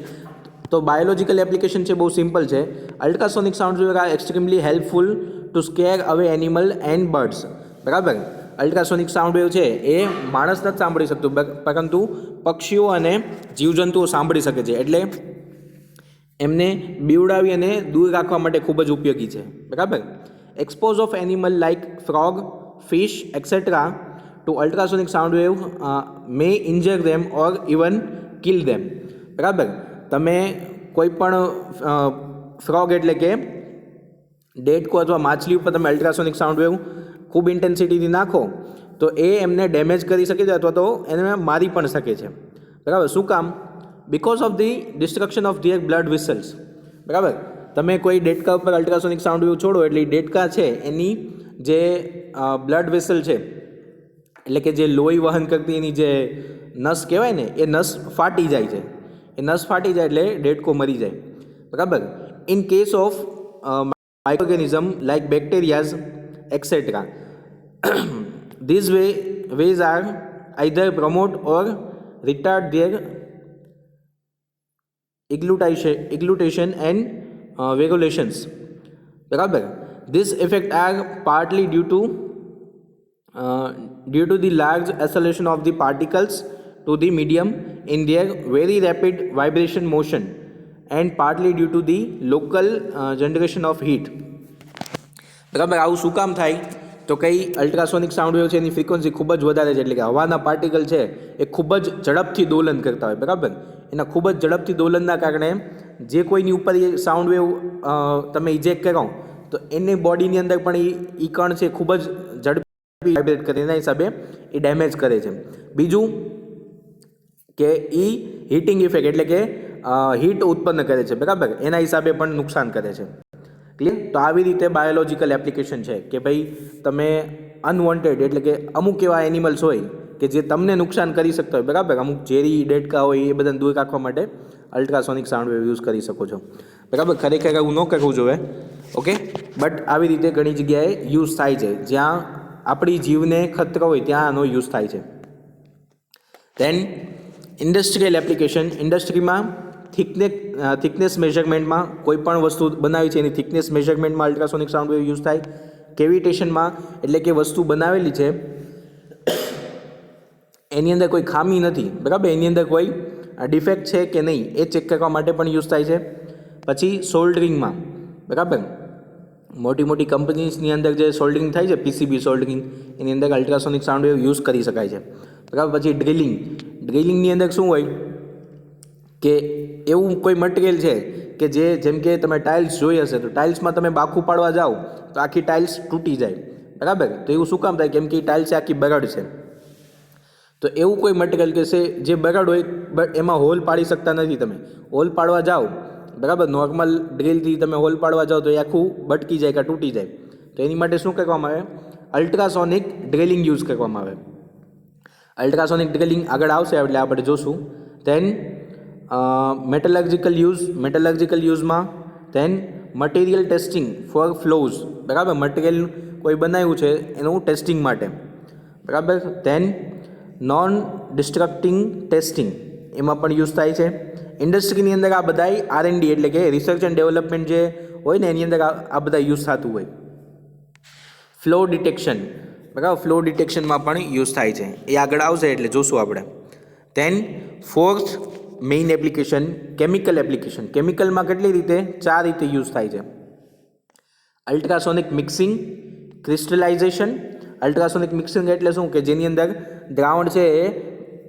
તો બાયોલોજિકલ એપ્લિકેશન છે બહુ સિમ્પલ છે. Ultrasonic sound wave are extremely helpful to scare away animal and birds. બરાબર, અલ્ટ્રાસોનિક સાઉન્ડ વેવ છે એ માણસ નથી સાંભળી શકતું પરંતુ પક્ષીઓ અને જીવજંતુઓ સાંભળી શકે છે. એટલે એમને બીવડાવી અને દૂર રાખવા માટે ખૂબ જ ઉપયોગી છે. બરાબર, expose of animal like frog, fish, etc. to ultrasonic sound wave may injure them or even kill them. બરાબર, તમે કોઈ પણ ફ્રોગ એટલે કે ડેડકો અથવા માછલી ઉપર તમે અલ્ટ્રાસોનિક સાઉન્ડ વેવ ખૂબ ઇન્ટેન્સિટીથી નાખો તો એ એમને ડેમેજ કરી શકે છે અથવા તો એને મારી પણ શકે છે. બરાબર, શું કામ? Because of the destruction of their blood vessels. બરાબર, તમે કોઈ ડેડકા ઉપર અલ્ટ્રાસોનિક સાઉન્ડ વેવ છોડો એટલે ડેડકા છે એની જે બ્લડ વેસલ છે એટલે કે જે લોહી વહન કરતી એની જે નસ કહેવાય ને એ નસ ફાટી જાય છે. એ નસ ફાટી જાય એટલે ડેડકો મરી જાય. બરાબર, in case of microorganism like bacterias etcetera these ways are either promote or retard their agglutination and regulations. બરાબર, this effect are partly due to the large acceleration of the particles to the medium in their very rapid vibration motion and partly due to the local generation of heat. બરાબર, આવું શું કામ થાય તો કંઈ ultrasonic sound wave છે એની frequency ખૂબ જ વધારે છે એટલે કે હવાના પાર્ટિકલ છે એ ખૂબ જ ઝડપથી દોલન કરતા હોય. બરાબર, એના ખૂબ જ ઝડપથી દોલનના કારણે જે કોઈની ઉપર એ સાઉન્ડ વેવ તમે ઇજેક્ટ કરો તો એની બોડીની અંદર પણ એ કણ છે ખૂબ જ ઝડપી વાઇબ્રેટ કરે, એના હિસાબે એ ડેમેજ કરે છે. બીજું કે એ હીટિંગ ઇફેક્ટ એટલે કે હીટ ઉત્પન્ન કરે છે. બરાબર, એના હિસાબે પણ નુકસાન કરે છે. ક્લિયર? તો આવી રીતે બાયોલોજિકલ એપ્લિકેશન છે કે ભાઈ તમે અનવોન્ટેડ એટલે કે અમુક એવા એનિમલ્સ હોય કે જે તમને નુકસાન કરી શકતા હોય. બરાબર, અમુક ઝેરી ડેડકા હોય એ બધાને દૂર રાખવા માટે અલ્ટ્રાસોનિક સાઉન્ડ વેવ યુઝ કરી શકો છો, બરાબર. ખરેખર એવું ન કરવું જોઈએ, ઓકે. બટ આવી રીતે ઘણી જગ્યાએ યુઝ થાય છે, જ્યાં આપણી જીવને ખતરો હોય ત્યાં આનો યુઝ થાય છે. Then industrial application. ઇન્ડસ્ટ્રીમાં થિકનેસ મેઝરમેન્ટમાં કોઈ પણ વસ્તુ બનાવી છે એની થિકનેસ મેઝરમેન્ટમાં અલ્ટ્રાસોનિક સાઉન્ડ વેવ યુઝ થાય. કેવિટેશનમાં એટલે કે વસ્તુ બનાવેલી છે એની અંદર કોઈ ખામી નથી, બરાબર, એની અંદર કોઈ ડિફેક્ટ છે કે નહીં એ ચેક કરવા માટે પણ યુઝ થાય છે. પછી સોલ્ડરિંગમાં, બરાબર, મોટી મોટી કંપનીઝની અંદર જે સોલ્ડરિંગ થાય છે, પીસીબી સોલ્ડરિંગ, એની અંદર અલ્ટ્રાસોનિક સાઉન્ડ વેવ યુઝ કરી શકાય છે, બરાબર. પછી ડ્રિલિંગની અંદર શું હોય કે એવું કોઈ મટીરિયલ છે કે જે, જેમ કે તમે ટાઇલ્સ જોઈ હશે તો ટાઇલ્સમાં તમે બાખું પાડવા જાઓ તો આખી ટાઇલ્સ તૂટી જાય, બરાબર. તો એવું શું કામ થાય? કેમ કે ટાઇલ્સ આખી બરડ છે. તો એવું કોઈ મટીરિયલ કે છે જે બરડ હોય બટ એમાં હોલ પાડી શકતા નથી. તમે હોલ પાડવા જાઓ, બરાબર, નોર્મલ ડ્રિલથી તમે હોલ પાડવા જાઓ તો એ આખું બટકી જાય કે તૂટી જાય. તો એની માટે શું કરવામાં આવે? અલ્ટ્રાસોનિક ડ્રિલિંગ યુઝ કરવામાં આવે. અલ્ટ્રાસોનિક ડ્રિલિંગ આગળ આવશે એટલે આપણે જોશું. ધેન મેટલર્જિકલ યુઝમાં then material testing for flaws, બરાબર. મટીરિયલ કોઈ બનાવ્યું છે એનું ટેસ્ટિંગ માટે, બરાબર. ધેન નોન ડિસ્ટ્રક્ટિંગ ટેસ્ટિંગ, એમાં પણ યુઝ થાય છે. ઇન્ડસ્ટ્રીની અંદર આ બધાય R&D એટલે કે રિસર્ચ એન્ડ ડેવલપમેન્ટ જે હોય ને એની અંદર આ બધા યુઝ થતું હોય. ફ્લો ડિટેક્શન, બરાબર, ફ્લો ડિટેક્શનમાં પણ યુઝ થાય છે, એ આગળ આવશે એટલે જોશું આપણે. Then fourth main application chemical application. કેમિકલમાં કેટલી રીતે? 4 રીતે યુઝ થાય છે. Ultrasonic mixing, crystallization. Ultrasonic mixing એટલે શું? કે જેની અંદર દ્રાવણ છે એ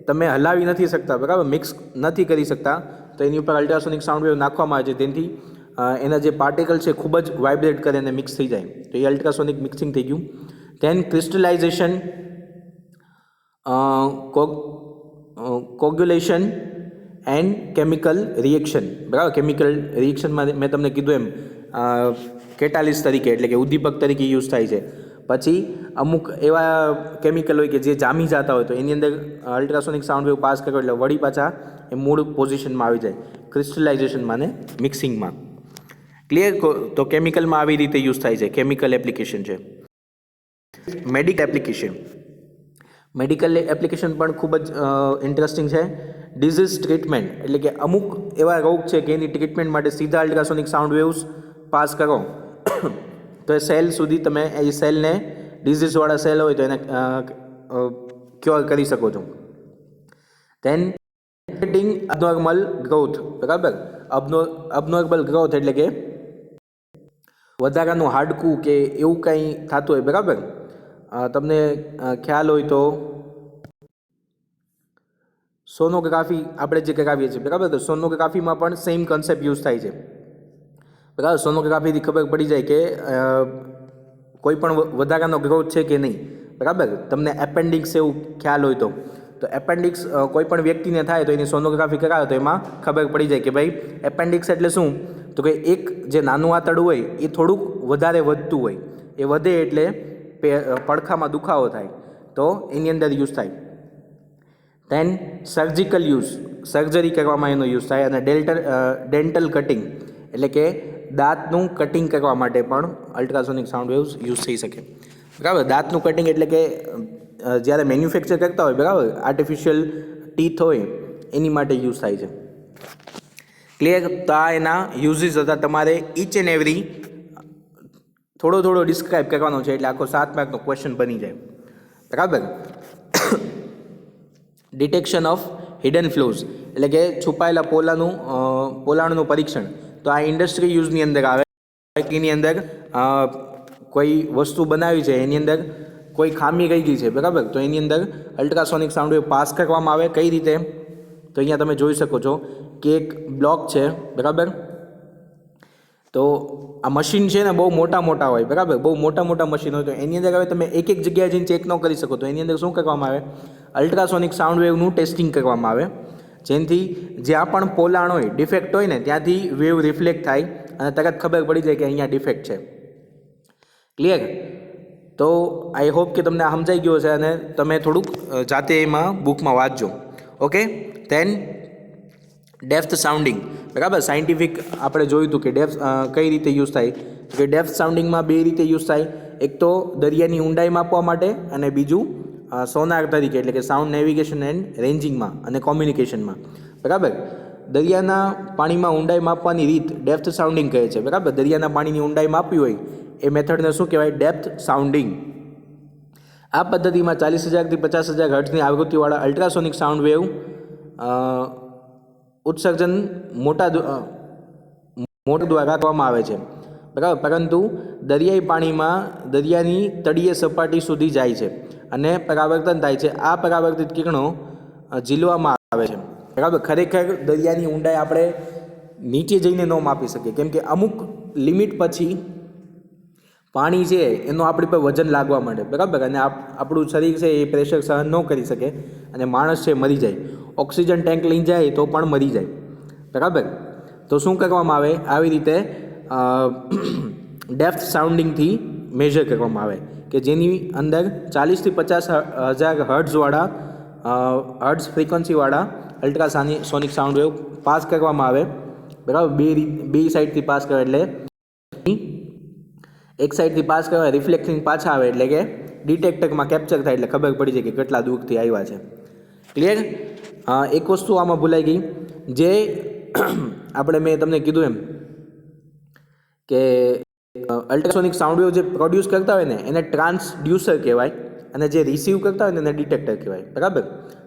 તમે હલાવી નથી શકતા, બરાબર, મિક્સ નથી કરી શકતા, તો એની ઉપર અલ્ટ્રાસોનિક સાઉન્ડ વેવ નાખવામાં આવે છે, જેથી એના જે પાર્ટિકલ છે ખૂબ જ વાઇબ્રેટ કરે અને મિક્સ થઈ જાય, તો એ અલ્ટ્રાસોનિક મિક્સિંગ થઈ ગયું. ધેન ક્રિસ્ટલાઇઝેશન, કોગ્યુલેશન એન્ડ કેમિકલ રિએક્શન, બરાબર. કેમિકલ રિએક્શનમાં મેં તમને કીધું એમ કેટાલિસ્ટ તરીકે એટલે કે ઉદ્દીપક તરીકે યુઝ થાય છે. પછી અમુક એવા કેમિકલ હોય કે જે જામી જતા હોય તો એની અંદર અલ્ટ્રાસોનિક સાઉન્ડ વેવ પાસ કર્યો એટલે વળી પાછા એ મૂળ પોઝિશનમાં આવી જાય, ક્રિસ્ટલાઇઝેશનમાં ને મિક્સિંગમાં. ક્લિયર? તો કેમિકલમાં આવી રીતે યુઝ થાય છે, કેમિકલ એપ્લિકેશન છે. મેડિકલ એપ્લિકેશન પણ ખૂબ જ ઇન્ટરેસ્ટિંગ છે. ડિઝીઝ ટ્રીટમેન્ટ એટલે કે અમુક એવા રોગ છે કે એની ટ્રીટમેન્ટ માટે સીધા અલ્ટ્રાસોનિક સાઉન્ડ વેવ્સ પાસ કરો તો એ સેલ સુધી તમે એ સેલને, ડિઝીઝવાળા સેલ હોય તો એને ક્યોર કરી શકો છો. ધેન અબનોર્મલ ગ્રોથ, બરાબર. અબનોર્મલ ગ્રોથ એટલે કે વધારાનું હાડકું કે એવું કંઈ થતું હોય, બરાબર. તમને ખ્યાલ હોય તો સોનોગ્રાફી આપણે જે કરાવીએ છીએ, બરાબર, તો સોનોગ્રાફીમાં પણ સેમ કન્સેપ્ટ યુઝ થાય છે, બરાબર. સોનોગ્રાફીથી ખબર પડી જાય કે કોઈ પણ વધારાનો ગ્રોથ છે કે નહીં, બરાબર. તમને એપેન્ડિક્સ એવું ખ્યાલ હોય તો એપેન્ડિક્સ કોઈ પણ વ્યક્તિને થાય તો એની સોનોગ્રાફી કરાવે તો એમાં ખબર પડી જાય કે ભાઈ એપેન્ડિક્સ એટલે શું? તો કે એક જે નાનું આંતરડું હોય એ થોડુંક વધારે વધતું હોય, એ વધે એટલે પડખામાં દુખાવો થાય, તો એની અંદર યુઝ થાય. ધેન સર્જિકલ યુઝ, સર્જરી કરવામાં એનો યુઝ થાય. અને ડેન્ટલ કટિંગ એટલે કે દાંતનું કટિંગ કરવા માટે પણ અલ્ટ્રાસોનિક સાઉન્ડ વેવ્સ યુઝ થઈ શકે, બરાબર. દાંતનું કટિંગ એટલે કે જ્યારે મેન્યુફેક્ચર કરતા હોય, બરાબર, આર્ટિફિશિયલ ટીથ હોય એની માટે યુઝ થાય છે. ક્લિયર? તો આ એના યુઝીસ હતા. તમારે ઈચ એન્ડ એવરી થોડો ડિસ્ક્રાઇબ કરવાનો છે એટલે આખો 7 માર્કનો ક્વેશ્ચન બની જાય, બરાબર. ડિટેક્શન ઓફ હિડન ફ્લોઝ એટલે કે છુપાયેલા પોલાણનું પરીક્ષણ. તો આ ઇન્ડસ્ટ્રી યુઝની અંદર આવે. એની અંદર કોઈ વસ્તુ બનાવી છે એની અંદર કોઈ ખામી રહી ગઈ છે, બરાબર, તો એની અંદર અલ્ટ્રાસોનિક સાઉન્ડ વેવ પાસ કરવામાં આવે. કઈ રીતે? તો અહીંયા તમે જોઈ શકો છો કે એક બ્લોક છે, બરાબર. તો આ મશીન છે ને બહુ મોટા હોય, બરાબર, બહુ મોટા મશીન હોય તો એની અંદર હવે તમે એક જગ્યાએ જઈને ચેક ન કરી શકો, તો એની અંદર શું કરવામાં આવે? અલ્ટ્રાસોનિક સાઉન્ડ વેવનું ટેસ્ટિંગ કરવામાં આવે, જેનાથી જ્યાં પણ પોલાણ હોય, ડિફેક્ટ હોય ને ત્યાંથી વેવ રિફ્લેક્ટ થાય અને તરત ખબર પડી જાય કે અહીંયા ડિફેક્ટ છે. ક્લિયર? તો આઈ હોપ કે તમને આ સમજાઈ ગયો છે અને તમે થોડુંક જાતે એમાં બુકમાં વાંચજો. ઓકે. ધેન ડેપ્થ સાઉન્ડિંગ, બરાબર. સાયન્ટિફિક આપણે જોયું હતું કે ડેપ્થ કઈ રીતે યુઝ થાય, કે ડેપ્થ સાઉન્ડિંગમાં બે રીતે યુઝ થાય. એક તો દરિયાની ઊંડાઈ માપવા માટે અને બીજું સોનાર તરીકે, એટલે કે સાઉન્ડ નેવિગેશન એન્ડ રેન્જિંગમાં અને કોમ્યુનિકેશનમાં, બરાબર. દરિયાના પાણીમાં ઊંડાઈ માપવાની રીત ડેપ્થ સાઉન્ડિંગ કહે છે, બરાબર. દરિયાના પાણીની ઊંડાઈ માપવી હોય એ મેથડને શું કહેવાય? Depth sounding. આ પદ્ધતિમાં 40,000 થી 50,000 હર્ટ્ઝની આવૃત્તિવાળા અલ્ટ્રાસોનિક સાઉન્ડ વેવ ઉત્સર્જન મોટા દ્વારા કરવામાં આવે છે, બરાબર. પરંતુ દરિયાઈ પાણીમાં દરિયાની તળિયે સપાટી સુધી જાય છે અને પરાવર્તન થાય છે. આ પરાવર્તિત કિરણો ઝીલવામાં આવે છે, બરાબર. ખરેખર દરિયાની ઊંડાઈ આપણે નીચે જઈને ન માપી શકીએ, કેમ કે અમુક લિમિટ પછી પાણી છે એનું આપણી પર વજન લાગવા માંડે, બરાબર. અને આપણું શરીર છે એ પ્રેશર સહન ન કરી શકે અને માણસ છે મરી જાય. ઓક્સિજન ટેન્ક લઈને જાય તો પણ મરી જાય, બરાબર. તો શું કરવામાં આવે? આવી રીતે ડેપ્થ સાઉન્ડિંગથી મેજર કરવામાં આવે કે જેની અંદર 40,000 થી 50,000 હર્ટ્ઝવાળા હર્ટ્ઝ ફ્રીક્વન્સીવાળા અલ્ટ્રાસોનિક સાઉન્ડ વેવ પાસ કરવામાં આવે, બરાબર. બે સાઈડથી પાસ કરે, એટલે એક સાઈડથી પાસ કરવા રિફ્લેક્ટિંગ પાછા આવે, એટલે કે ડિટેક્ટરમાં કેપ્ચર થાય, એટલે ખબર પડી જાય કે કેટલા દૂરથી આવ્યા છે. ક્લિયર? એક વસ્તુ આમાં ભૂલાઈ ગઈ, જે મેં તમને કીધું એમ કે અલ્ટ્રાસોનિક સાઉન્ડ વેવ જે પ્રોડ્યુસ કરતા હોય ને એને ટ્રાન્સડ્યુસર કહેવાય, અને જે રિસીવ કરતા હોય ને એને ડિટેક્ટર કહેવાય, બરાબર.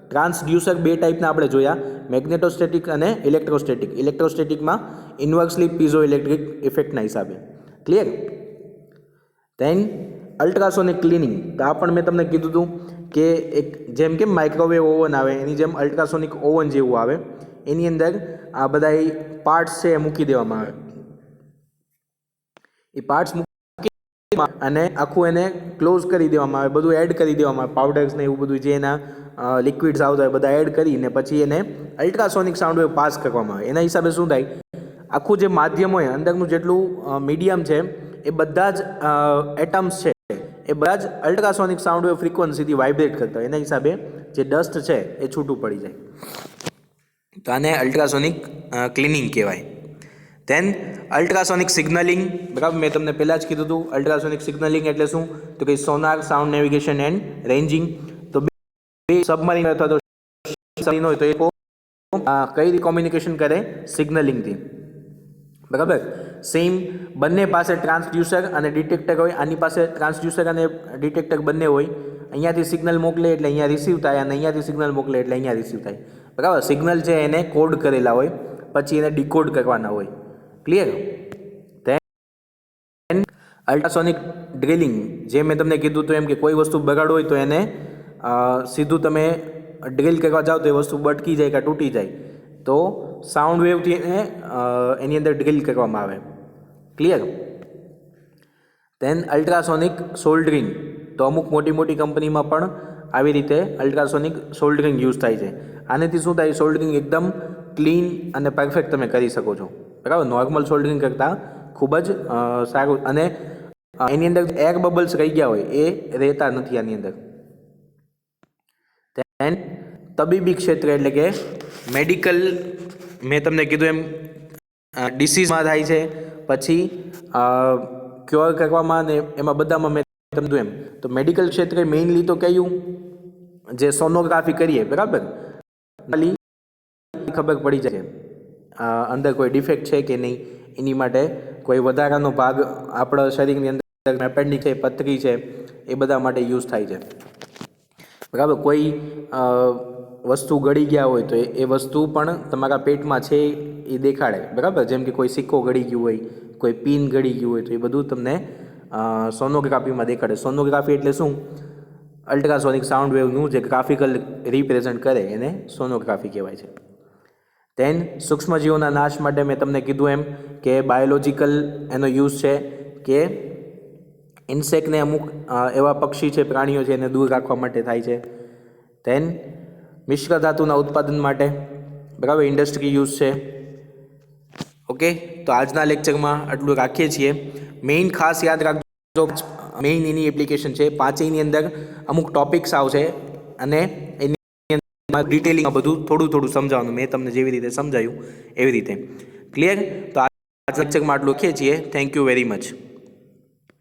ટ્રાન્સડ્યુસર બે ટાઈપના આપણે જોયા, મેગ્નેટોસ્ટેટિક અને ઇલેક્ટ્રોસ્ટેટિક. ઇલેક્ટ્રોસ્ટેટિકમાં ઇન્વર્સલી પીઝો ઇલેક્ટ્રિક ઇફેક્ટના હિસાબે. ક્લિયર? Then ultrasonic cleaning. તો આ પણ મેં તમને કીધું હતું કે એક જેમ કે માઇક્રોવેવ ઓવન આવે એની જેમ અલ્ટ્રાસોનિક ઓવન જેવું આવે, એની અંદર આ બધા પાર્ટ્સ છે એ મૂકી દેવામાં આવે. એ પાર્ટ્સ મૂકી અને આખું એને ક્લોઝ કરી દેવામાં આવે, બધું એડ કરી દેવામાં આવે, પાવડર્સ ને એવું બધું જે એના લિક્વિડ્સ આવતા હોય બધા એડ કરીને પછી એને અલ્ટ્રાસોનિક સાઉન્ડ વેવ પાસ કરવામાં આવે. એના હિસાબે શું થાય? આખું જે માધ્યમ હોય, અંદરનું જેટલું મીડિયમ છે એ બધા જ એટમ્સ છે એ બધા જ અલ્ટ્રાસોનિક સાઉન્ડ વેવ ફ્રીક્વન્સીથી વાઇબ્રેટ કરતા હોય. એના હિસાબે જે ડસ્ટ છે એ છૂટું પડી જાય. તો આને અલ્ટ્રાસોનિક ક્લિનિંગ કહેવાય. ધેન અલ્ટ્રાસોનિક સિગ્નલિંગ, બરાબર. મેં તમને પહેલાં જ કીધું હતું અલ્ટ્રાસોનિક સિગ્નલિંગ એટલે શું? તો કે સોનાર, સાઉન્ડ નેવિગેશન એન્ડ રેન્જિંગ. તો બે સબમરીન અથવા તો સબમરીન હોય તો એ કઈ રીતે કોમ્યુનિકેશન કરે? સિગ્નલિંગથી, બરાબર. સેમ બંને પાસે ટ્રાન્સડ્યુસર અને ડિટેક્ટર હોય. આની પાસે ટ્રાન્સડ્યુસર અને ડિટેક્ટર બંને હોય. અહીંયાથી સિગ્નલ મોકલે એટલે અહીંયા રિસીવ થાય, અને અહીંયાથી સિગ્નલ મોકલે એટલે અહીંયા રિસીવ થાય, બરાબર. સિગ્નલ છે એને કોડ કરેલા હોય, પછી એને ડીકોડ કરવાના હોય. ક્લિયર? ધેન અલ્ટ્રાસોનિક ડ્રિલિંગ, જે મેં તમને કીધું હતું એમ કે કોઈ વસ્તુ બગાડ હોય તો એને સીધું તમે ડ્રિલ કરવા જાઓ તો એ વસ્તુ બટકી જાય કે તૂટી જાય, તો સાઉન્ડ વેવથી એની અંદર ડ્રિલ કરવામાં આવે. ક્લિયર? Then ultrasonic soldering. તો અમુક મોટી મોટી કંપનીમાં પણ આવી રીતે અલ્ટ્રાસોનિક સોલ્ડરિંગ યુઝ થાય છે. આનાથી શું થાય? સોલ્ડરિંગ એકદમ ક્લીન અને પરફેક્ટ તમે કરી શકો છો, બરાબર. નોર્મલ સોલ્ડરિંગ કરતાં ખૂબ જ સારું, અને એની અંદર એર બબલ્સ રહી ગયા હોય એ રહેતા નથી આની અંદર. ધેન તબીબી ક્ષેત્ર એટલે કે મેડિકલ, મેં તમને કીધું એમ ડિસીઝમાં થાય છે, પછી ક્યોર કરવામાં ને એમાં બધામાં મેં તમને કીધું એમ. તો મેડિકલ ક્ષેત્રે મેઇનલી તો કયું? જે સોનોગ્રાફી કરીએ, બરાબર. ખબર પડી જાય અંદર કોઈ ડિફેક્ટ છે કે નહીં, એની માટે કોઈ વધારાનો ભાગ આપણા શરીરની અંદર એપેન્ડિક્સ છે, પથરી છે, એ બધા માટે યુઝ થાય છે, બરાબર. કોઈ વસ્તુ ગળી ગયા હોય તો એ વસ્તુ પણ તમારા પેટમાં છે એ દેખાડે, બરાબર. જેમ કે કોઈ સિક્કો ગળી ગયું હોય, કોઈ પિન ગળી ગયું હોય, તો એ બધું તમને સોનોગ્રાફીમાં દેખાડે. સોનોગ્રાફી એટલે શું? અલ્ટ્રાસોનિક સાઉન્ડ વેવનું જે ગ્રાફિકલ રિપ્રેઝન્ટ કરે એને સોનોગ્રાફી કહેવાય છે. ધેન સૂક્ષ્મજીવોના નાશ માટે મેં તમને કીધું એમ કે બાયોલોજિકલ એનો યુઝ છે, કે ઇન્સેક્ટને અમુક એવા પક્ષી છે, પ્રાણીઓ છે, એને દૂર રાખવા માટે થાય છે. ધેન મિશ્ર ધાતુના ઉત્પાદન માટે, બરાબર, ઇન્ડસ્ટ્રી યુઝ છે. ઓકે, તો આજના લેક્ચરમાં આટલું રાખીએ છીએ. મેઇન ખાસ યાદ રાખજો, મેઇન એની એપ્લિકેશન છે. પાંચેયની અંદર અમુક ટોપિક્સ આવશે અને એની ડિટેલિંગમાં બધું થોડું થોડું સમજાવવાનું, મેં તમને જેવી રીતે સમજાવ્યું એવી રીતે. ક્લિયર? તો આ લેક્ચરમાં આટલું લખીએ છીએ. Thank you very much.